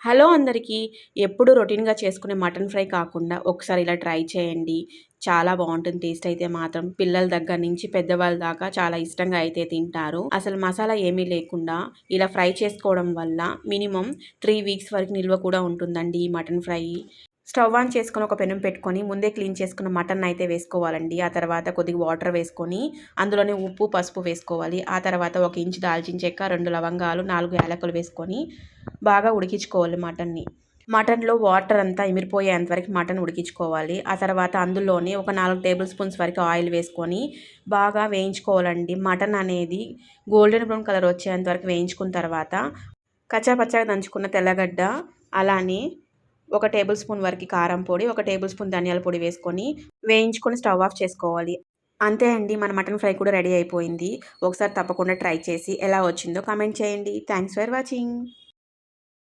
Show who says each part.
Speaker 1: Hello అందరికీ. ఎప్పుడు రొటీన్‌గా చేసుకునే మటన్ ఫ్రై కాకుండా ఒకసారి ఇలా ట్రై చేయండి. చాలా బావుంటుంది టేస్ట్ అయితే మాత్రం. పిల్లల దగ్గర నుంచి పెద్దవాళ్ళ దాకా చాలా ఇష్టంగా అయితే తింటారు. అసలు మసాలా ఏమీ లేకుండా ఇలా ఫ్రై చేసుకోవడం వల్ల మినిమమ్ 3 వీక్స్ వరకు నిల్వ కూడా ఉంటుందండి ఈ మటన్ ఫ్రై. స్టవ్ ఆన్ చేసుకొని ఒక పెనం పెట్టుకొని ముందే క్లీన్ చేసుకున్న మటన్ అయితే వేసుకోవాలండి. ఆ తర్వాత కొద్దిగా వాటర్ వేసుకొని అందులోనే ఉప్పు, పసుపు వేసుకోవాలి. ఆ తర్వాత 1 ఇంచు దాల్చిన చెక్క, 2 లవంగాలు, 4 యాలకులు వేసుకొని బాగా ఉడికించుకోవాలి మటన్‌ని. మటన్‌లో వాటర్ అంతా ఇమిరిపోయేంత వరకు మటన్ ఉడికించుకోవాలి. ఆ తర్వాత అందులోనే ఒక 4 టేబుల్ స్పూన్స్ వరకు ఆయిల్ వేసుకొని బాగా వేయించుకోవాలండి. మటన్ అనేది గోల్డెన్ బ్రౌన్ కలర్ వచ్చేంత వరకు వేయించుకున్న తర్వాత కచ్చా పచ్చాగా దంచుకున్న తెల్లగడ్డ, అలానే ఒక టేబుల్ స్పూన్ వరకు కారం పొడి, ఒక టేబుల్ స్పూన్ ధనియాల పొడి వేసుకొని వేయించుకొని స్టవ్ ఆఫ్ చేసుకోవాలి. అంతే అండి. మన మటన్ ఫ్రై కూడా రెడీ అయిపోయింది. ఒకసారి తప్పకుండా ట్రై చేసి ఎలా వచ్చిందో కామెంట్ చేయండి. Thanks for watching.